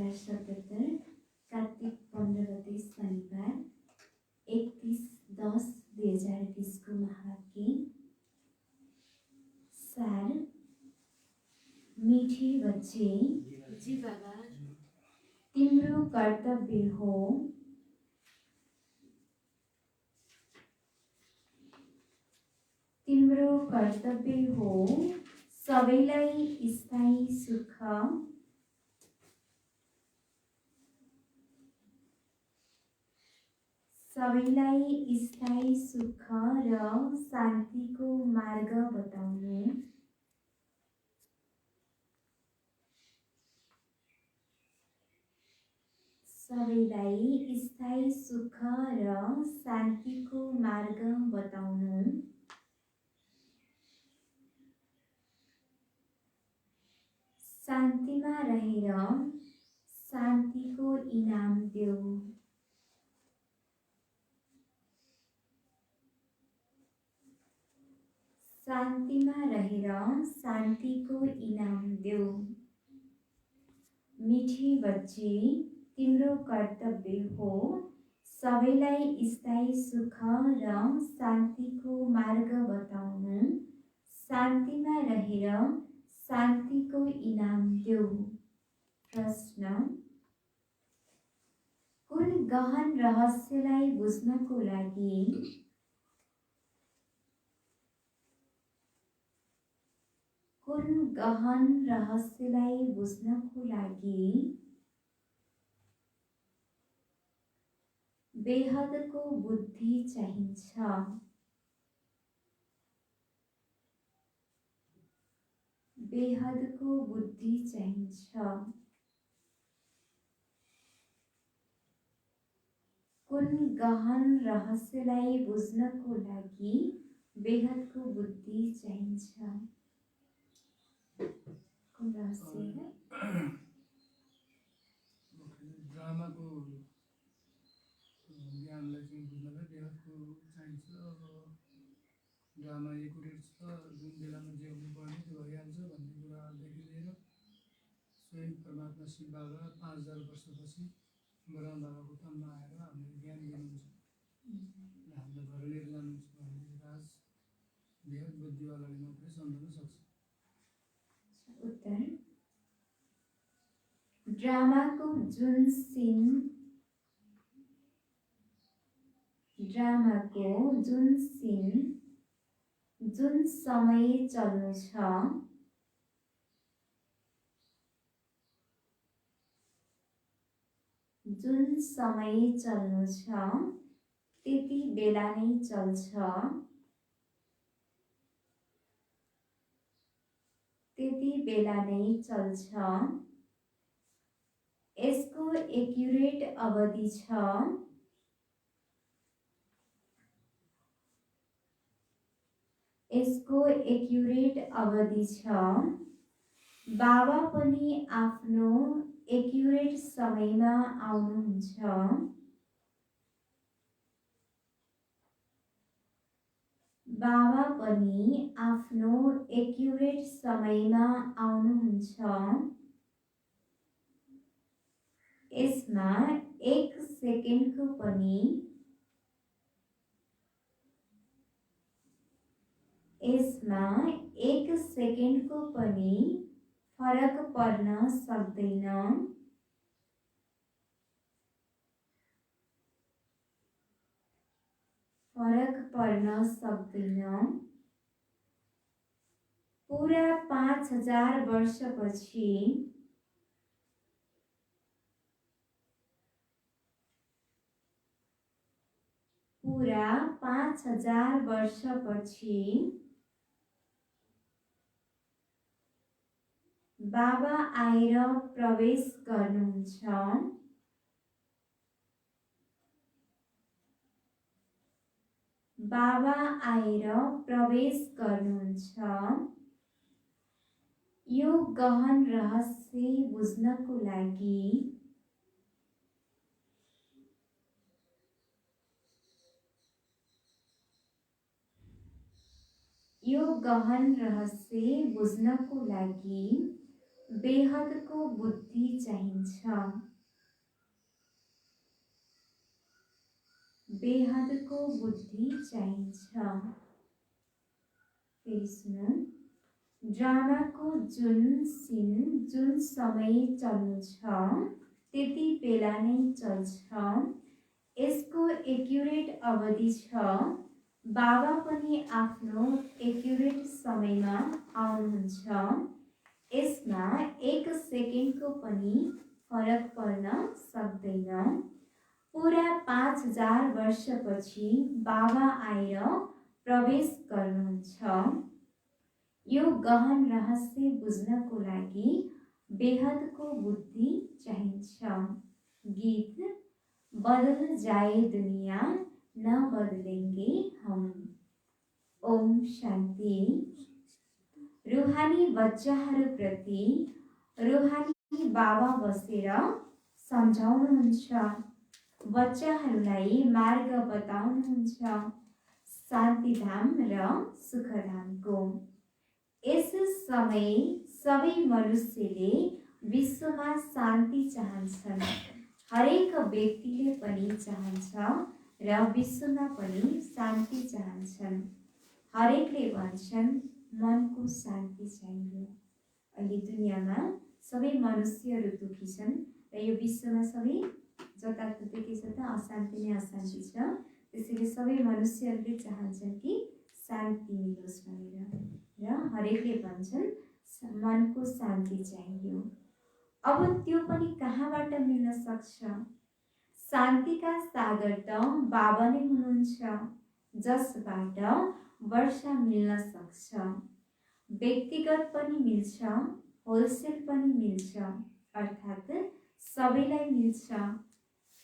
2077 कार्तिक 15 गते शनिबार 31/10/2020 को महावाक्य सार। मीठे बच्चे, जी बाबा, तिम्रो कर्तव्य हो सबैलाई स्थायी सुख र शान्तिको मार्ग बताउनु। सबैलाई स्थायी सुख र शान्तिको मार्ग बताउनु। शान्तिमा रहेर शान्तिको इनाम देऊ। शान्तिमा रहेर शान्तिको इनाम देऊ। मीठे बच्चे, तिम्रो कर्तव्य हो सबैलाई स्थायी सुख र शान्तिको मार्ग बताउनु। शान्तिमा रहेर शान्तिको इनाम देऊ। प्रश्न: कुन गहन रहस्यलाई बुझ्नको लागि बेहदको बुद्धि चाहिन्छ? बेहदको बुद्धि चाहिन्छ। कुन गहन रहस्यलाई बुझ्नको लागि बेहदको बुद्धि चाहिन्छ? कुन रहस्य है? ड्रामाको ज्ञानलाई चाहिँ बुझ्नलाई बेहदको चाहिन्छ। ड्रामा एकुरेट छ, जुन बेलामा जे हुनुपर्ने त्यो भइहाल्छ भन्ने कुरादेखि लिएर स्वयं परमात्मा शिव बाबा 5000 वर्षपछि ब्रह्म बाबाको तनमा आएर हामीलाई ज्ञान दिनुहुन्छ र हामीलाई घर लिएर जानुहुन्छ भन्ने राज बेहद बुद्धिवालाले मात्रै सम्झन सक्छ। उत्तर: ड्रामाको जुन सिन जुन समय चल्नु छ त्यति बेला नै चल्छ। यसको एक्युरेट अवधि छ। बाबा पनि आफ्नो एक्युरेट समयमा आउनुहुन्छ। यसमा एक सेकेन्डको पनि फरक पर्न सक्दैन। पूरा 5000 वर्षपछि बाबा आएर प्रवेश गर्नुहुन्छ। यो गहन रहस्य बुझ्नको लागि बेहदको बुद्धि चाहिन्छ। बेहदको बुद्धि चाहिन्छ। फेरि सुनौँ। ड्रामाको जुन सिन जुन समय चल्नु छ त्यति बेला नै चल्छ। यसको एक्युरेट अवधि छ। बाबा पनि आफ्नो एक्युरेट समयमा आउनुहुन्छ। यसमा 1 सेकेन्डको पनि फरक पर्न सक्दैन। पुरा 5000 वर्षपछि बाबा आएर प्रवेश गर्नुहुन्छ। यो गहन रहस्य बुझ्नको लागि बेहदको बुद्धि चाहिन्छ। गीत बदल जाए दुनिया न बदलेंगे हम। ओम शान्ति। रूहानी बच्चाहरूप्रति रूहानी बाबा बसेर सम्झाउनुहुन्छ। बच्चाहरूलाई मार्ग बताउनुहुन्छ शान्तिधाम र सुखधामको। यस समय सबै मनुष्यले विश्वमा शान्ति चाहन्छन्। हरेक व्यक्तिले पनि चाहन्छ र विश्वमा पनि शान्ति चाहन्छन्। हरेकले भन्छन् मनको शान्ति चाहियो। अहिले दुनियाँमा सबै मनुष्यहरू दुखी छन् र यो विश्वमा सबै जताततै के छ त अशान्ति नै अशान्ति छ। त्यसैले सबै मनुष्यहरूले चाहन्छन् कि शान्ति मिलोस् भनेर र हरेकले भन्छन् मनको शान्ति चाहियो। अब त्यो पनि कहाँबाट मिल्न सक्छ? शान्तिका सागर त बाबा नै हुनुहुन्छ, जसबाट वर्षा मिल्न सक्छ। व्यक्तिगत पनि मिल्छ, होलसेल पनि मिल्छ, अर्थात् सबैलाई मिल्छ।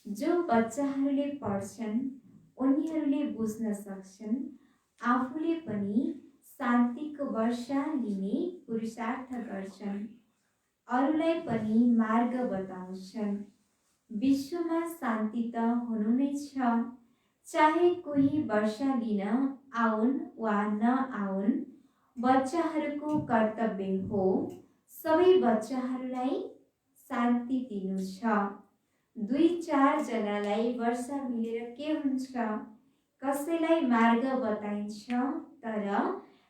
जो बच्चाहरूले पढ्छन् उनीहरूले बुझ्न सक्छन्। आफूले पनि शान्तिको वर्षा लिने पुरुषार्थ गर्छन्। अरूलाई पनि मार्ग बताउँछन्। विश्वमा शान्ति त हुनु नै छ। चाहे कोही वर्षा लिन आउन् वा नआउन्, बच्चाहरूको कर्तव्य हो सबै बच्चाहरूलाई शान्ति दिनु छ। 2-4 जनालाई वर्षा मिलेर के हुन्छ? कसैलाई मार्ग बताइन्छ, तर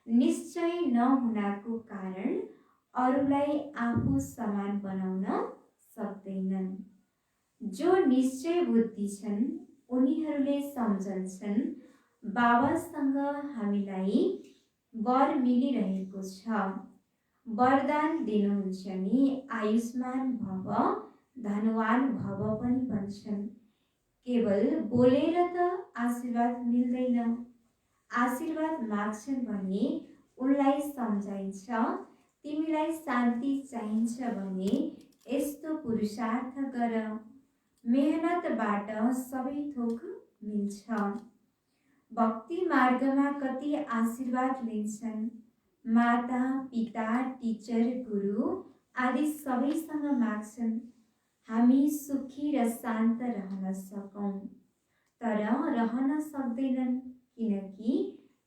निश्चय नहुनाको कारण अरूलाई आफू समान बनाउन सक्दैनन्। जो निश्चय बुद्धि छन् उनीहरूले सम्झन्छन् बाबासँग हामीलाई वर मिलिरहेको छ। वरदान दिनुहुन्छ नि, आयुष्मान भव धनवान भव पनि भन्छन्। केवल बोलेर त आशीर्वाद मिल्दैन। आशीर्वाद माग्छन् भने उनलाई सम्झाइन्छ तिमीलाई शान्ति चाहिन्छ भने यस्तो पुरुषार्थ गर। मेहनतबाट सबै थोक मिल्छ। भक्ति मार्गमा कति आशीर्वाद लिन्छन्। माता पिता टिचर गुरु आदि सबैसँग माग्छन् हामी सुखी र शान्त रहन सकौं, तर रहन सक्दैनन् किनकि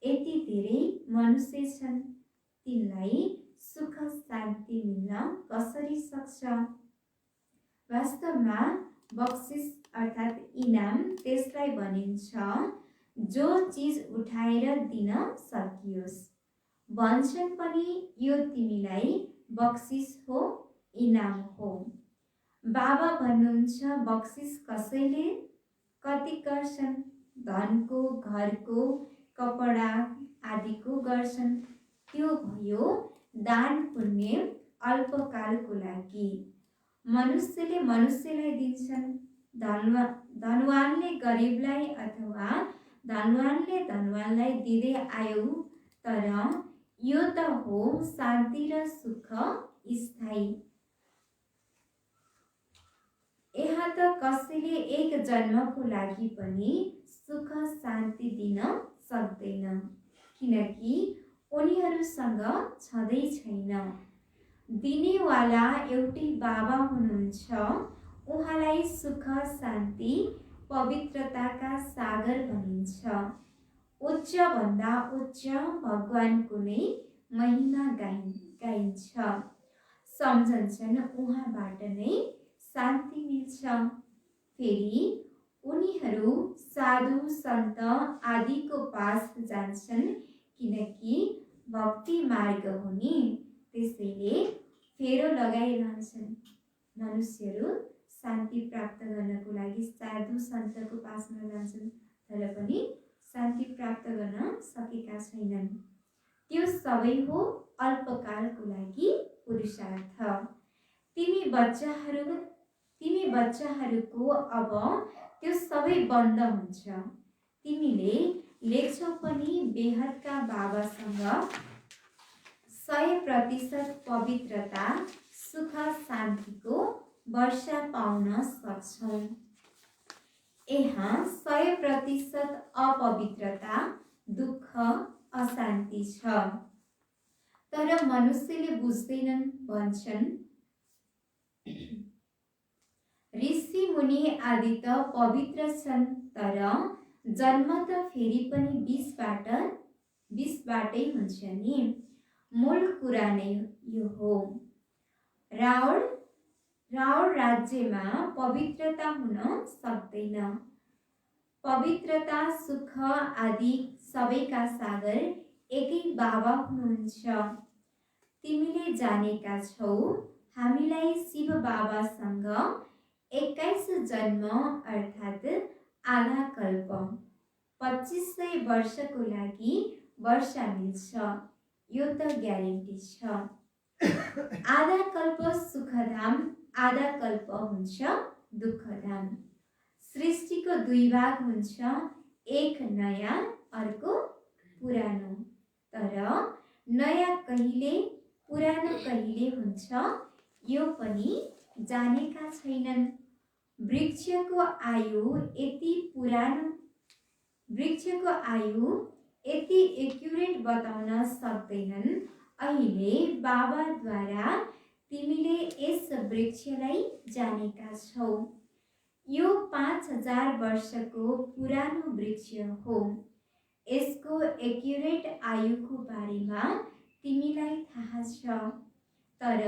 यति धेरै मनुष्य छन्। तिनलाई सुख शान्ति मिल्न कसरी सक्छ? वास्तवमा बक्सिस अर्थात् इनाम त्यसलाई भनिन्छ जो चीज उठाएर दिन सकियोस्। भन्छन् पनि यो तिमीलाई बक्सिस हो, इनाम हो। बाबा भन्नुहुन्छ बक्सिस कसैले कति गर्छन्? धनको, घरको, कपडा आदिको गर्छन्। त्यो भयो दान पुण्य अल्पकालको लागि। मनुष्यले मनुष्यलाई दिन्छन्। धनवानले गरिबलाई अथवा धनवानले धनवानलाई दिँदै आयो, तर यो त हो शान्ति र सुख स्थायी। यहाँ त कसैले एक जन्मको लागि पनि सुख शान्ति दिन सक्दैन किनकि उनीहरूसँग छँदै छैन। दिनेवाला एउटै बाबा हुनुहुन्छ। उहाँलाई सुख शान्ति पवित्रताका सागर भनिन्छ। उच्च भन्दा उच्च भगवानको नै महिमा गाइन्छ। सम्झन्छन् उहाँबाट नै शान्ति मिल्छ। फेरि उनीहरू साधु सन्त आदिको पास जान्छन्, किनकि भक्ति मार्ग हो नि, त्यसैले फेरो लगाइरहन्छन्। मनुष्यहरू शान्ति प्राप्त गर्नको लागि साधु सन्तको पासमा जान्छन्, तर पनि शान्ति प्राप्त गर्न सकेका छैनन्। त्यो सबै हो अल्पकालको लागि पुरुषार्थ। तिमी बच्चाहरूको अब त्यो सबै बन्द हुन्छ। तिमीले लेख्छौ पनि बेहदका बाबासँग 100% पवित्रता सुख शान्तिको वर्षा पाउन सक्छौ। यहाँ 100% अपवित्रता दुःख अशान्ति छ। तर मनुष्यले बुझ्दैनन्, भन्छन् ऋषि मुनि आदि त पवित्र छन्, तर जन्म त फेरि पनि विषबाटै हुन्छ नि। मूल कुरा नै यो हो। रावण राज्यमा पवित्रता हुन सक्दैन। पवित्रता सुख आदि सबैका सागर एकै बाबा हुनुहुन्छ। तिमीले जानेका छौ, हामीलाई शिव बाबासँग 21 जन्म अर्थात् आधा कल्प 2500 वर्षको लागि वर्षा मिल्छ। यो त ग्यारेन्टी छ। आधा कल्प सुखधाम, आधा कल्प हुन्छ दुःखधाम। सृष्टिको दुई भाग हुन्छ, एक नयाँ अर्को पुरानो। तर नयाँ कहिले पुरानो कहिले हुन्छ यो पनि जानेका छैनन्। वृक्षको आयु यति एक्युरेट बताउन सक्दैनन्। अहिले बाबाद्वारा तिमीले यस वृक्षलाई जानेका छौ। यो 5000 वर्षको पुरानो वृक्ष हो। यसको एक्युरेट आयुको बारेमा तिमीलाई थाहा छ, तर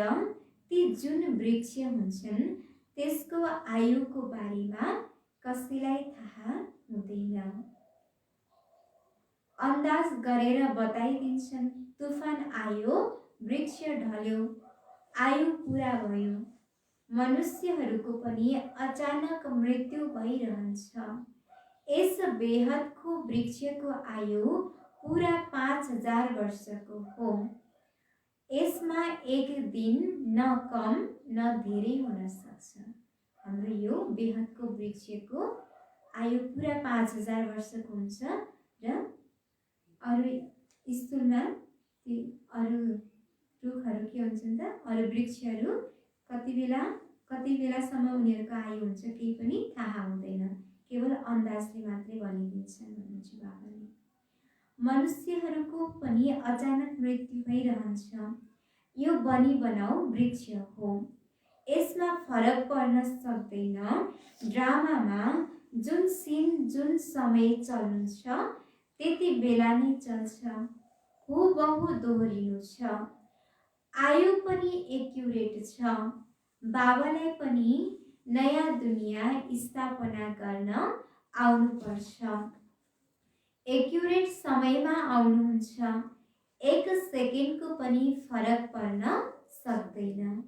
ती जुन वृक्ष हुन्छन् त्यसको आयुको बारेमा कसैलाई थाहा हुँदैन। अन्दाज गरेर बताइदिन्छन्। तुफान आयो, वृक्ष ढल्यो, आयु पुरा भयो। मनुष्यहरूको पनि अचानक मृत्यु भइरहन्छ। यस बेहदको वृक्षको आयु पुरा 5000 वर्षको हो। यसमा एक दिन न कम न धेरै हुन सक्छ। हाम्रो यो बेहदको वृक्षको आयु पुरा 5000 वर्षको हुन्छ र अरू स्थूलमा अरू रुखहरू के हुन्छन् त, अरू वृक्षहरू कति बेलासम्म उनीहरूको आयु हुन्छ केही पनि थाहा हुँदैन, केवल अन्दाजले मात्रै भनिदिन्छन् भन्नुहुन्छ बाबाले। मनुष्यहरूको पनि अचानक मृत्यु भइरहन्छ। यो बनी बनाऊ वृक्ष हो। यसमा फरक पर्न सक्दैन। ड्रामामा जुन सिन जुन समय चल्नुहुन्छ त्यति बेला नै चल्छ। हुबहु दोहोरिनु छ। आयु पनि एक्युरेट छ। बाबालाई पनि नयाँ दुनियाँ स्थापना गर्न आउनुपर्छ। एक्युरेट समयमा आउनुहुन्छ। 1 सेकेन्डको पनि फरक पर्न सक्दैन।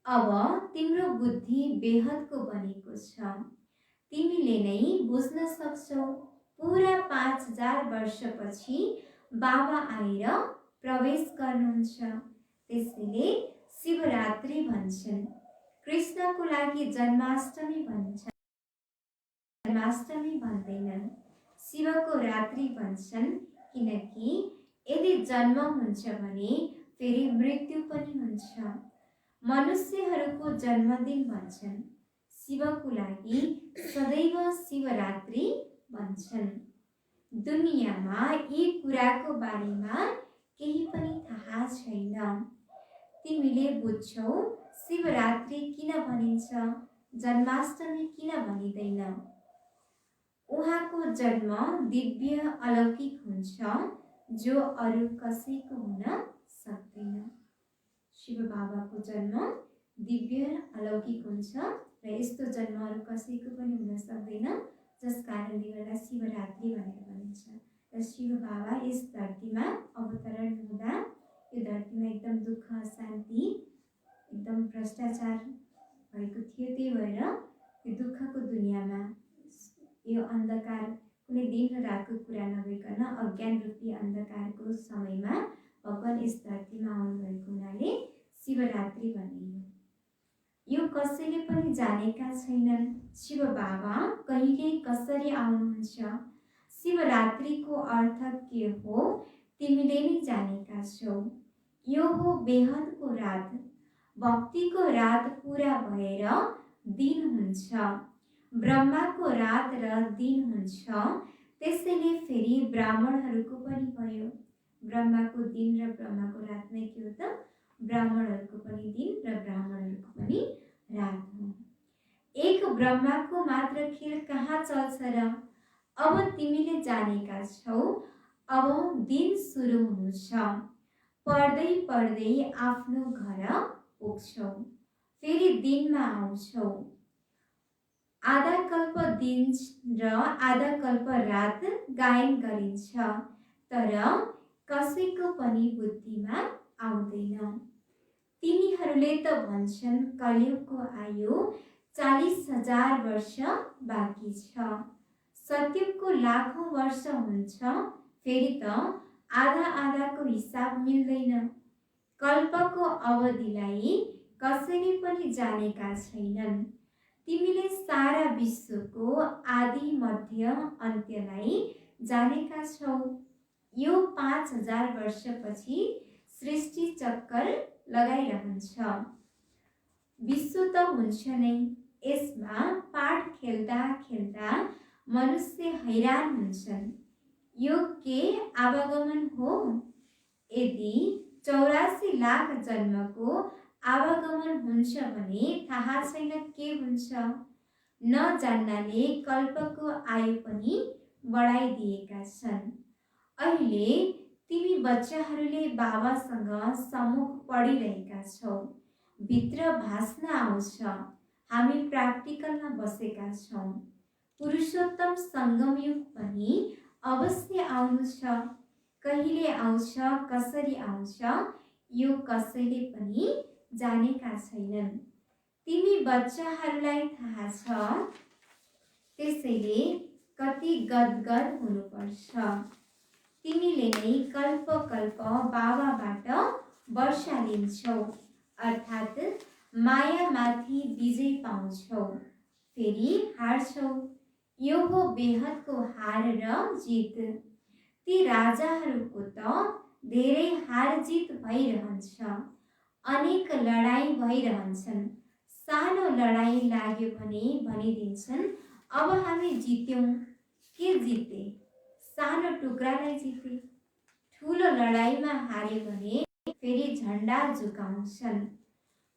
अब तिम्रो बुद्धि बेहदको बनेको छ। तिमीले नै बुझ्न सक्छौ। पुरा 5000 वर्षपछि बाबा आएर प्रवेश गर्नुहुन्छ। त्यसैले शिवरात्रि भन्छन्। कृष्णको लागि जन्माष्टमी भन्छन्, जन्माष्टमी भन्दैनन्। शिवको रात्रि भन्छन्, किनकि यदि जन्म हुन्छ भने फेरि मृत्यु पनि हुन्छ। मनुष्यहरूको जन्मदिन भन्छन्। शिवको लागि सदैव शिवरात्रि भन्छन्। दुनियाँमा यी कुराको बारेमा केही पनि थाहा छैन। तिमीले बुझ्छौ शिवरात्रि किन भनिन्छ, जन्माष्टमी किन भनिँदैन। उहाँको जन्म दिव्य अलौकिक हुन्छ, जो अरू कसैको हुन सक्दैन। शिव बाबाको जन्म दिव्य र अलौकिक हुन्छ र यस्तो जन्म अरू कसैको पनि हुन सक्दैन, जस कारणले गर्दा शिवरात्रि भनेर भनिन्छ। र शिव बाबा यस धरतीमा अवतरण हुँदा यो धरतीमा एकदम दुःख, शान्ति, एकदम भ्रष्टाचार भएको थियो। त्यही भएर यो दुःखको दुनियाँमा यो अन्धकार, कुनै दिन र रातको कुरा नभइकन अज्ञान रूपी अन्धकारको समयमा भगवान यस धरतीमा आउनुभएको हुनाले शिवरात्रि भनियो। यो कसैले पनि जानेका छैनन् शिव बाबा कहिले कसरी आउनुहुन्छ। शिवरात्रिको अर्थ के हो तिमीले नै जानेका छौ। यो हो बेहदको रात, भक्तिको रात पूरा भएर दिन हुन्छ। ब्रह्माको रात र दिन हुन्छ, त्यसैले फेरि ब्राह्मणहरूको पनि भयो। ब्रह्माको दिन र ब्रह्माको रात नै के हो त? ब्राह्मणहरूको पनि दिन र ब्राह्मणहरूको पनि रात हो। एक ब्रह्माको मात्र खेल कहाँ चल्छ र? अब तिमीले जानेका छौ। अब दिन सुरु हुनु छ। पढ्दै पढ्दै आफ्नो घर पुग्छौ, फेरि दिनमा आउँछौ। आधा कल्प दिन र आधा कल्प रात गायन गरिन्छ, तर कसैको पनि बुद्धिमा आउँदैन। तिनीहरूले त भन्छन् कलियुगको आयु 40,000 वर्ष बाँकी छ। सत्यको लाखौं वर्ष हुन्छ, फेरि त आधा आधाको हिसाब मिल्दैन। कल्पको अवधिलाई कसैले पनि जानेका छैनन्। तिमीले सारा विश्वको आदि मध्य अन्त्यलाई जानेका छौ। यो 5,000 वर्षपछि सृष्टि चक्कर लगाइरहन्छ। विश्व त हुन्छ नै, यसमा पाठ खेल्दा खेल्दा मनुष्य हैरान हुन्छन्। यो के आवागमन हो? यदि 84 लाख जन्मको आवागमन हुन्छ भने थाहा छैन के हुन्छ। नजान्नाले कल्पको आयु पनि बढाइदिएका छन्। अहिले तिमी बच्चाहरूले बाबासँग सम्मुख पढिरहेका छौ। भित्र भाष्न आउँछ। हामी प्र्याक्टिकलमा बसेका छौँ। पुरुषोत्तम सङ्गमयुग पनि अवश्य आउनु छ। कहिले आउँछ, कसरी आउँछ, यो कसैले पनि जानेका छैनन्। तिमी बच्चाहरूलाई थाहा छ, त्यसैले कति गदगद हुनुपर्छ। तिमीले नै कल्प कल्प बाबाबाट वर्षा लिन्छौ, अर्थात् मायामाथि विजय पाउँछौ, फेरि हार्छौ। यो हो बेहदको हार र जित। ती राजाहरूको त धेरै हार जित भइरहन्छ। अनेक लडाईँ भइरहन्छन्। सानो लडाईँ लाग्यो भने भनिदिन्छन् अब हामी जित्यौँ। के जिते? सानो टुक्रालाई जिते। ठुलो लडाईँमा हार्यो भने फेरि झन्डा झुकाउँछन्।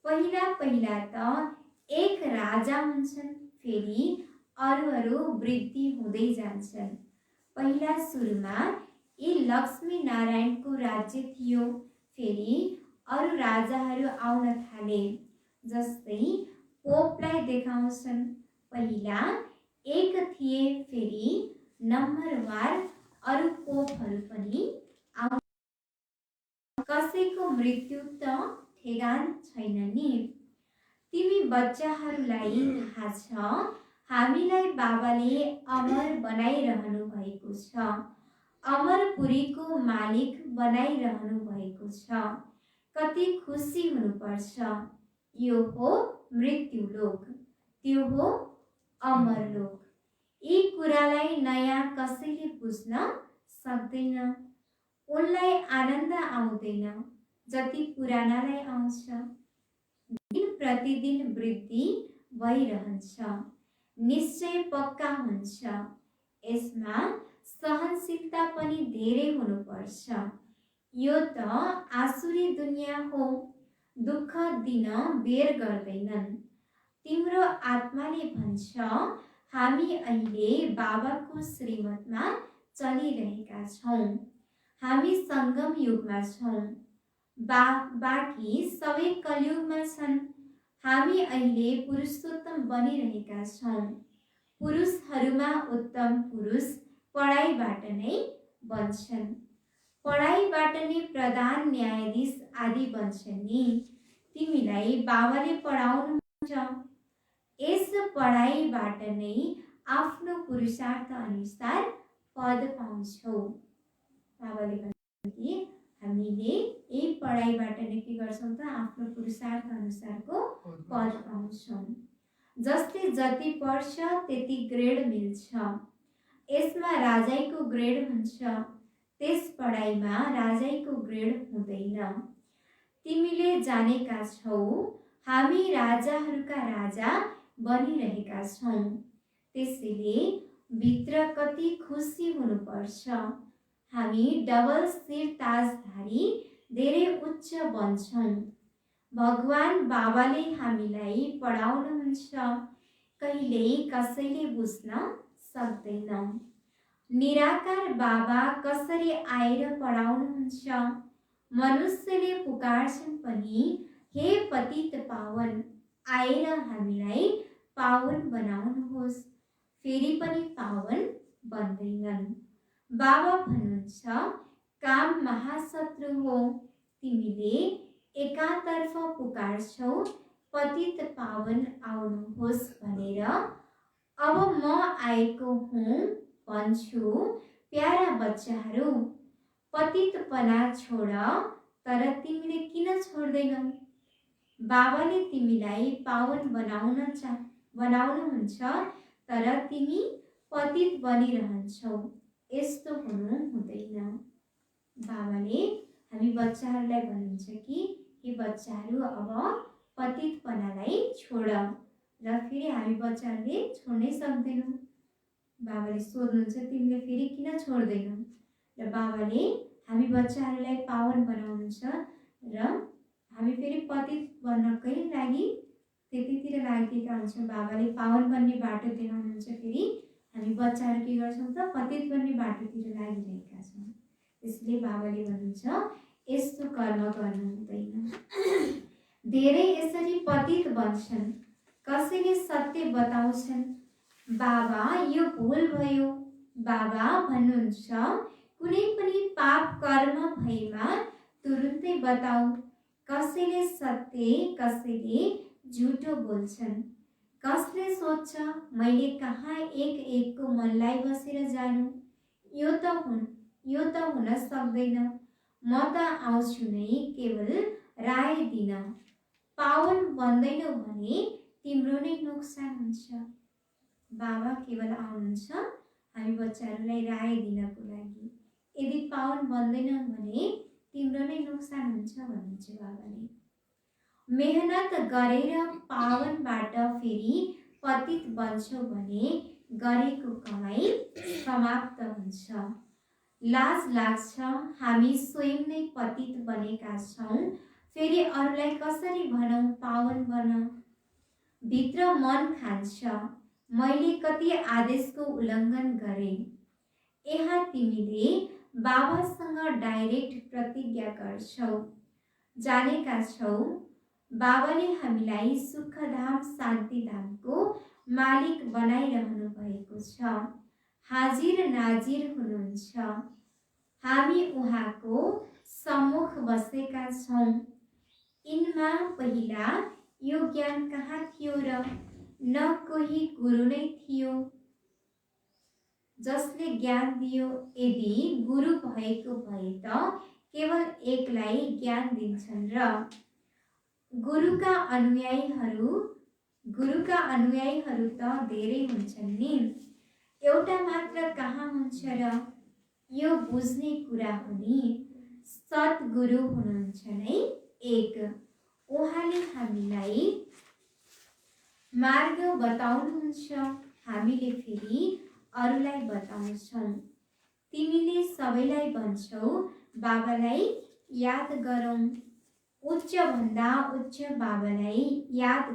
पहिला पहिला त एक राजा हुन्छन्, फेरि अरू वृद्धि हुँदै जान्छन्। पहिला सुरुमा यी लक्ष्मी नारायणको राज्य थियो, फेरि अरू राजाहरू आउन थाले। जस्तै पोपलाई देखाउँछन्। पहिला एक थिए, फेरि नम्बरवार अरू पोपहरू पनि आउ। कसैको मृत्यु त ठेगान छैन नि। तिमी बच्चाहरूलाई थाहा छ, हामीलाई बाबाले अमर बनाइरहनु भएको छ। अमरपुरीको मालिक बनाइरहनु भएको छ। कति खुसी हुनुपर्छ। यो हो मृत्युलोक, त्यो हो अमरलोक। यी कुरालाई नयाँ कसैले बुझ्न सक्दैन। उनलाई आनन्द आउँदैन जति पुरानालाई आउँछ। दिन प्रतिदिन वृद्धि भइरहन्छ। निश्चय पक्का हुन्छ। यसमा सहनशीलता पनि धेरै हुनुपर्छ। यो त आसुरी दुनियाँ हो। दुःख दिन बेर गर्दैनन्। तिम्रो आत्माले भन्छ हामी अहिले बाबाको श्रीमतमा चलिरहेका छौँ। हामी सङ्गम युगमा छौँ। बाँकी सबै कलियुगमा छन्। हामी अहिले पुरुषोत्तम बनिरहेका छौँ। पुरुषहरूमा उत्तम पुरुष पढाइबाट नै बन्छन्। पढाइबाट नै प्रधान न्यायाधीश आदि बन्छन् नि। तिमीलाई बाबाले पढाउनुहुन्छ। यस पढाइबाट नै आफ्नो पुरुषार्थ अनुसार पद पाउँछौ। बाबाले भन्नुहुन्छ कि हामीले यही पढाइबाट नै के गर्छौँ त आफ्नो पुरुषार्थ अनुसारको पद पाउँछौँ। जसले जति पढ्छ त्यति ग्रेड मिल्छ। यसमा राजाईको ग्रेड हुन्छ, त्यस पढाइमा राजाईको ग्रेड हुँदैन। तिमीले जानेका छौ हामी राजाहरूका राजा बनिरहेका छौँ। त्यसैले भित्र कति खुसी हुनुपर्छ। हामी डबल शिर ताजधारी धेरै उच्च बन्छौँ। भगवान बाबाले हामीलाई पढाउनुहुन्छ, कहिल्यै कसैले बुझ्न सक्दैन। निराकार बाबा कसरी आएर पढाउनुहुन्छ? मनुष्यले पुकार्छन् पनि, हे पतित पावन, आएर हामीलाई पावन बनाउनुहोस्। फेरि पनि पावन बन्दैनन्। बाबा भन्नुहुन्छ, काम महाशत्रु हो। तिमीले एकातर्फ पुकार्छौ पतित पावन आउनुहोस् भनेर। अब म आएको हुँ भन्छु, प्यारा बच्चाहरू, पतितपना छोड। तर तिमीले किन छोड्दैनौ? बाबाले तिमीलाई पावन बनाउनुहुन्छ, तर तिमी पतित बनिरहन्छौ। यस्तो हुनु हुँदैन। बाबाले हामी बच्चाहरूलाई भन्नुहुन्छ कि हे बच्चाहरू, अब पतितपनालाई छोड। र फेरि हामी बच्चाहरूले छोड्नै सक्दैनौँ। बाबाले सोध्नुहुन्छ, तिमीले फेरि किन छोड्दैनौ? र बाबाले हामी बच्चाहरूलाई पावन बनाउनुहुन्छ र हामी फेरि पतित बन्नकै लागि त्यतितिर लागेका हुन्छौँ। बाबाले पावन बन्ने बाटो देखाउनुहुन्छ, फेरि हामी बच्चाहरू के गर्छौँ त पतित बन्ने बाटोतिर लागिरहेका छौँ। त्यसले बाबाले भन्नुहुन्छ, यस्तो कर्म गर्नु हुँदैन। धेरै यसरी पतित बन्छन्। कसैले सत्य बताउँछन्, बाबा यो भुल भयो। बाबा भन्नुहुन्छ, कुनै पनि पाप कर्म भएमा तुरुन्तै बताऊ। कसैले सत्य, कसैले झुटो बोल्छन्। कसले सोध्छ, मैले कहाँ एकको मनलाई बसेर जानु? यो त हुन सक्दैन। म त आउँछु नै केवल राय दिन। पावन बन्दैनौ भने तिम्रो नै नोक्सान हुन्छ। बाबा केवल आउनुहुन्छ हामी बच्चाहरूलाई राय दिनको लागि। यदि पावन बन्दैनौ भने तिम्रो नै नोक्सान हुन्छ भन्नुहुन्छ बाबाले। मेहनत गरेर पावनबाट फेरि पतित बन्छौ भने गरेको कमाई समाप्त हुन्छ। लाज लाग्छ, हामी स्वयं नै पतित बनेका छौँ, फेरि अरूलाई कसरी भनौँ पावन बन? भित्र मन खान्छ, मैले कति आदेशको उल्लङ्घन गरेँ। यहाँ तिमीले बाबासँग डाइरेक्ट प्रतिज्ञा गर्छौ। जानेका छौ बाबाले हामीलाई सुखधाम शान्तिधामको मालिक बनाइरहनु भएको छ। हाजिर नाजिर हुनुहुन्छ। हामी उहाँको सम्मुख बसेका छौँ। यिनमा पहिला यो ज्ञान कहाँ थियो र? न कोही गुरु नै थियो जसले ज्ञान दियो। यदि गुरु भएको भए त केवल एकलाई ज्ञान दिन्छन् र गुरुका अनुयायीहरू त धेरै हुन्छन् नि, एउटा मात्र कहाँ हुन्छ र? यो बुझ्ने कुरा हो नि। सद्गुरु हुनुहुन्छ नै एक। उहाँले हामीलाई मार्ग बताउनुहुन्छ, हामीले फेरि अरूलाई बताउँछौँ। तिमीले सबैलाई भन्छौ बाबालाई याद गरौँ। उच्च भन्दा उच्च बाबालाई याद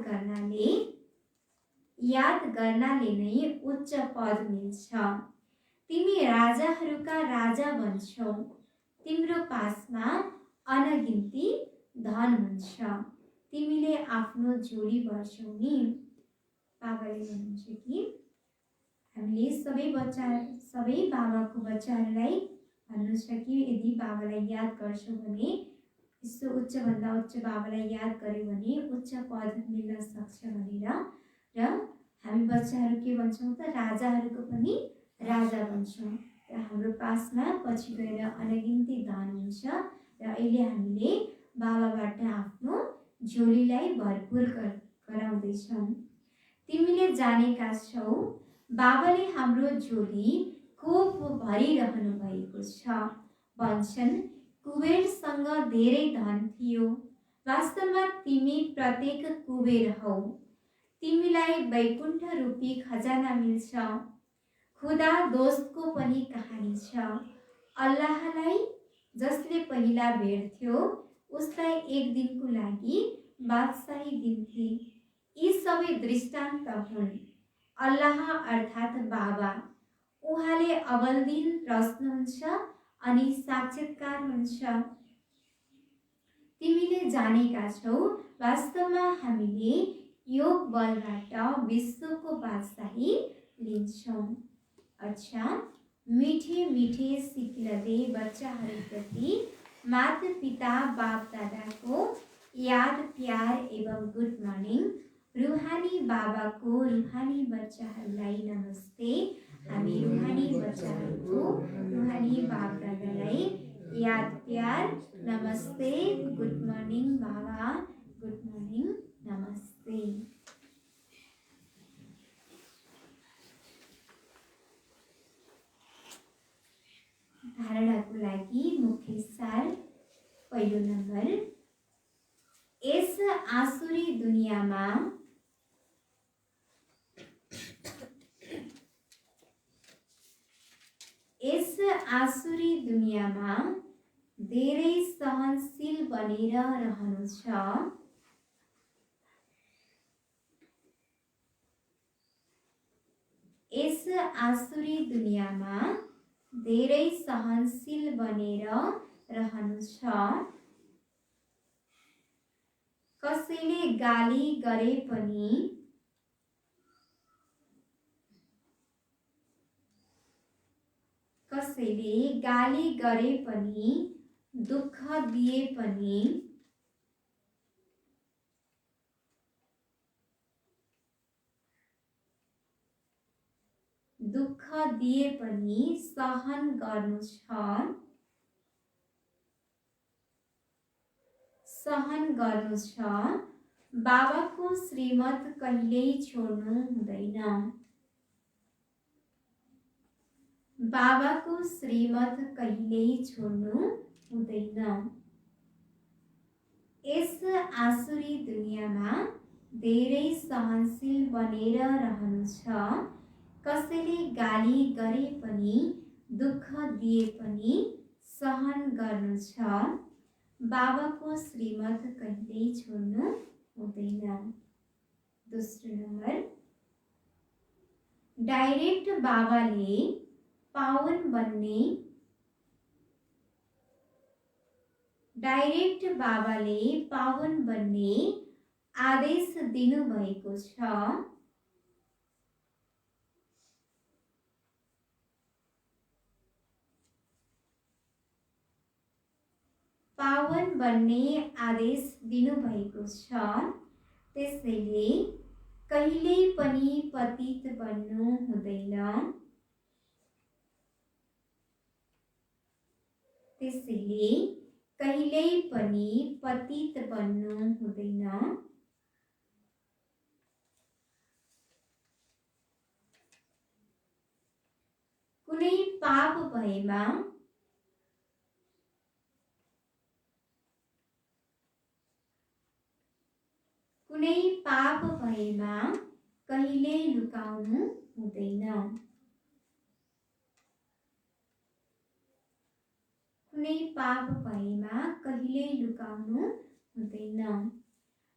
गर्नाले नै उच्च पद मिल्छ। तिमी राजाहरूका राजा बन्छौ। तिम्रो पासमा अनगिन्ती धन हुन्छ। तिमीले आफ्नो झोली भर्छौ नि। बाबाले भन्नुहुन्छ कि हामीले सबै बाबाको बच्चाहरूलाई भन्नुहुन्छ कि यदि बाबालाई याद गर्छौँ भने, यस्तो उच्चभन्दा उच्च बाबालाई याद गर्यो भने उच्च पद मिल्न सक्छ भनेर। र हामी बच्चाहरू के भन्छौँ त, राजाहरूको पनि राजा भन्छौँ। र हाम्रो पासमा पछि गएर अनगिन्ती धन हुन्छ। र अहिले हामीले बाबाबाट आफ्नो झोलीलाई भरपुर गराउँदैछौँ। तिमीले जानेका छौ बाबाले हाम्रो झोली कोप भरिरहनु भएको छ। भन्छन् कुबेरसँग धेरै धन थियो। वास्तवमा तिमी प्रत्येक कुबेर हौ। तिमीलाई वैकुण्ठ रूपी खजाना मिल्छ। खुदा दोस्तको पनि कहानी छ। अल्लाहलाई जसले पहिला भेट्थ्यो उसलाई एक दिनको लागि बादशाही दिन्थे। यी सबै दृष्टान्त हुन्। अल्लाह अर्थात् बाबा, उहाँले अव्वल दिन प्रश्नुहुन्छ अनि साक्षात्कार हुन्छ। तिमीले जानेका छौ वास्तवमा हामीले योग बलबाट विश्वको बादशाही लिन्छौँ। अच्छा, मिठे मिठे सिक्लदे बच्चाहरूप्रति माता पिता बाप दादाको याद प्यार एवं गुड मर्निङ। रुहानी बाबाको रुहानी बच्चाहरूलाई नमस्ते। हामी रुहानी बच्चाहरूको रुहानी बाप दादालाई याद प्यार नमस्ते। गुड मर्निङ बाबा, गुड मर्निङ, नमस्ते। धारणाको लागि मुख्य सार। पहिलो नम्बर, यस आसुरी दुनियाँमा धेरै सहनशील बनेर रहनु छ। यस आसुरी दुनियाँमा धेरै सहनशील बनेर रहनु छ। कसैले गाली गरे पनि दुःख दिए पनि सहन गर्नु छ। बाबाको श्रीमत कहिल्यै छोड्नु हुँदैन। बाबाको श्रीमत कहिल्यै छोड्नु हुँदैन। यस आसुरी दुनियाँमा धेरै सहनशील बनेर रहनु छ। कसैले गाली गरे पनि दुःख दिए पनि सहन गर्नु छ। बाबाको श्रीमत कहिल्यै छोड्नु हुँदैन। दोस्रो नम्बर, डाइरेक्ट बाबाले पावन बन्ने आदेश दिनुभएको छ। त्यसैले कहिल्यै पनि पतित बन्नु हुँदैन। कुनै पाप भएमा कहिल्यै लुकाउनु हुँदैन।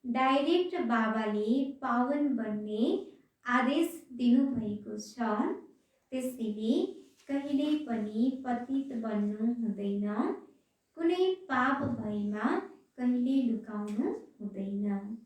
डाइरेक्ट बाबाले पावन बन्ने आदेश दिनुभएको छ। त्यसैले कहिल्यै पनि पतित बन्नु हुँदैन। कुनै पाप भएमा कहिले लुकाउनु हुँदैन।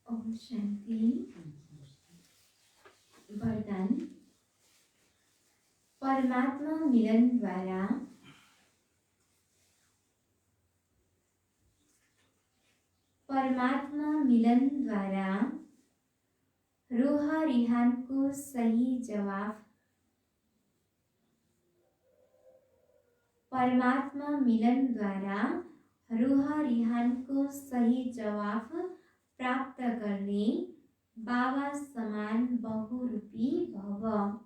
ओम शांति। वरदान। परमात्मा मिलन द्वारा रूह रिहान को सही जवाब। परमात्मा मिलन द्वारा रूह रिहान को सही जवाब प्राप्त करने बाबा समान बहुरूपी भव।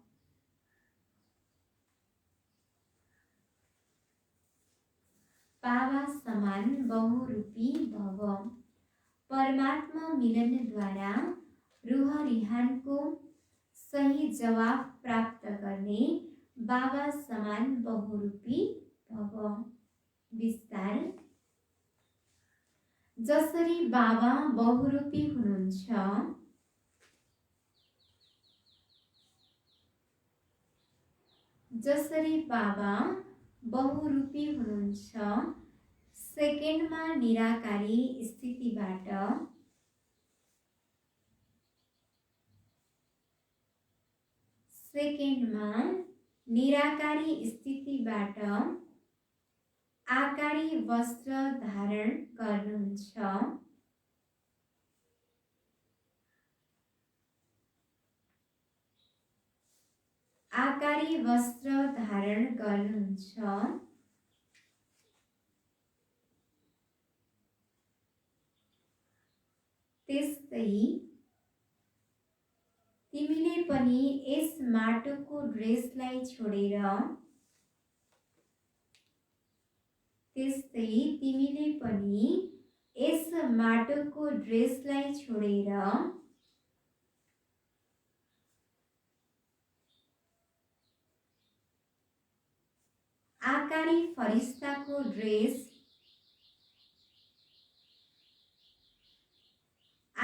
बाबा समान बहुरूपी भव। परमात्मा मिलन द्वारा रूह रिहान को सही जवाब प्राप्त करने बाबा समान बहुरूपी भव। विस्तार। जसरी बाबा बहुरूपी हुनुहुन्छ, जसरी बाबा बहुरूपी हुनुहुन्छ, सेकेन्डमा निराकारी स्थितिबाट सेकेन्डमा निराकारी स्थितिबाट आकारी वस्त्र धारण गर्नुहुन्छ, आकारी वस्त्र धारण गर्नुहुन्छ। त्यस्तै तिमीले पनि यस माटोको ड्रेसलाई छोडेर त्यस्तै तिमीले पनि यस माटोको ड्रेसलाई छोडेर आकारी फरिस्ताको ड्रेस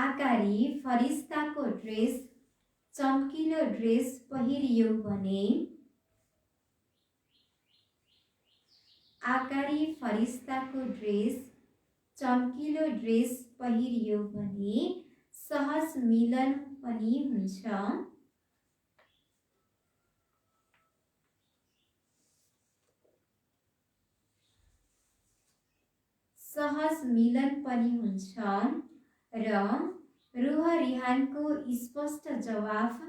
आकारी फरिस्ताको ड्रेस चम्किलो ड्रेस पहिरियो भने आकारी फरिस्ताको ड्रेस चम्किलो ड्रेस पहिरियो भने सहज मिलन पनि हुन्छ, सहज मिलन पनि हुन्छ र रुह रिहानको स्पष्ट जवाफ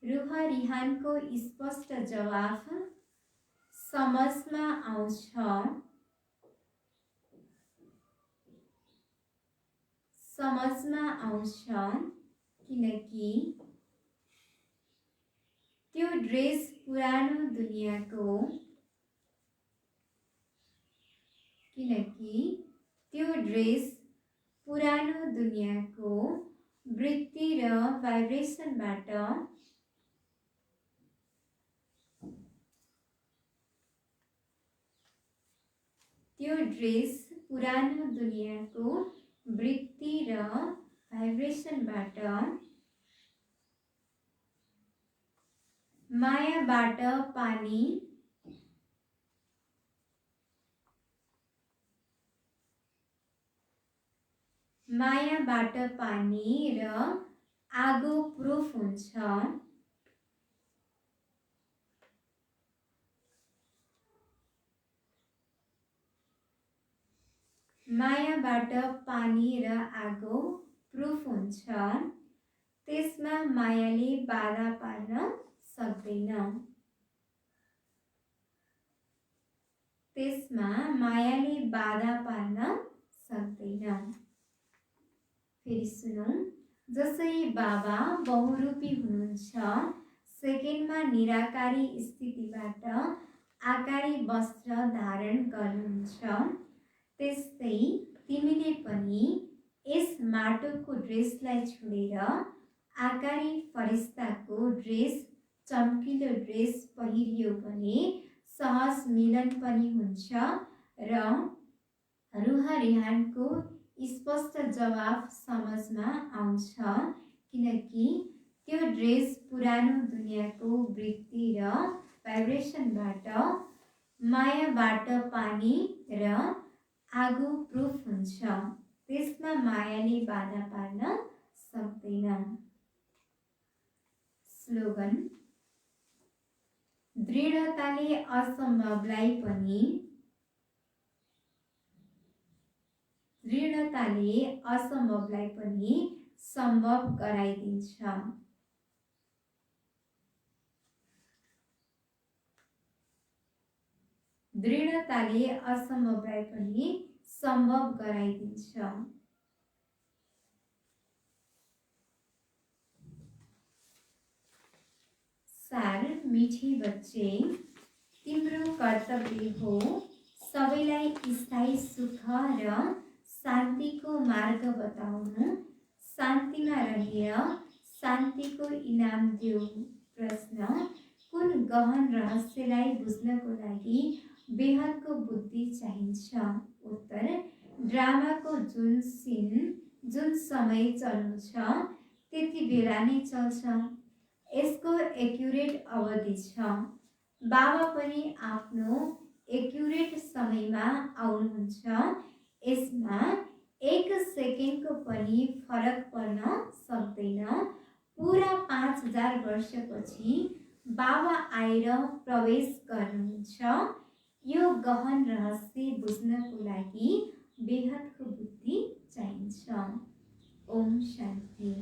रुह रिहानको स्पष्ट जवाफ समझमा आउँछ, समझमा आउँछ किनकि त्यो ड्रेस पुरानो दुनियाँको किनकि त्यो ड्रेस पुरानो दुनियाँको वृत्ति र भाइब्रेसनबाट त्यो ड्रेस पुरानो दुनियाँको वृत्ति र भाइब्रेसनबाट मायाबाट पानी मायाबाट पानी र आगो प्रुफ हुन्छ, मायाबाट पानी र आगो प्रुफ हुन्छ। त्यसमा मायाले बाधा पार्न सक्दैन, त्यसमा मायाले बाधा पार्न सक्दैन। फेरि सुनौं, जसै बाबा बहुरूपी हुनुहुन्छ, सेकेन्डमा निराकारी स्थितिबाट आकारी वस्त्र धारण गर्नुहुन्छ, त्यस्तै तिमीले पनि यस माटोको ड्रेसलाई छोडेर आकारी फरिस्ताको ड्रेस चम्किलो ड्रेस पहिरियो भने सहज मिलन पनि हुन्छ र रुह रिहानको स्पष्ट जवाफ समझमा आउँछ किनकि त्यो ड्रेस पुरानो दुनियाँको वृत्ति र भाइब्रेसनबाट मायाबाट पानी र आगो प्रुफ हुन्छ, त्यसमा मायाले बाधा पार्न सक्दैन। स्लोगन, दृढताले असम्भवलाई पनि सम्भव गराइदिन्छ। दृढताले असम्भवलाई पनि सम्भव गराइदिन्छ। सार मिठी बच्चे, तिम्रो कर्तव्य हो सबैलाई स्थायी सुख र शान्तिको मार्ग बताउनु, शान्तिमा रहेर शान्तिको इनाम देऊ। प्रश्न, कुन गहन रहस्यलाई बुझ्नको लागि बेहदको बुद्धि चाहिन्छ। उत्तर, ड्रामाको जुन सिन जुन समय चल्नु छ त्यति बेला नै चल्छ। यसको एक्युरेट अवधि छ। बाबा पनि आफ्नो एक्युरेट समयमा आउनुहुन्छ। यसमा 1 सेकेन्डको पनि फरक पर्न सक्दैन। पुरा 5000 वर्षपछि बाबा आएर प्रवेश गर्नुहुन्छ। यो गहन रहस्य बुझ्नको लागि बेहदको बुद्धि चाहिन्छ। ओम शान्ति।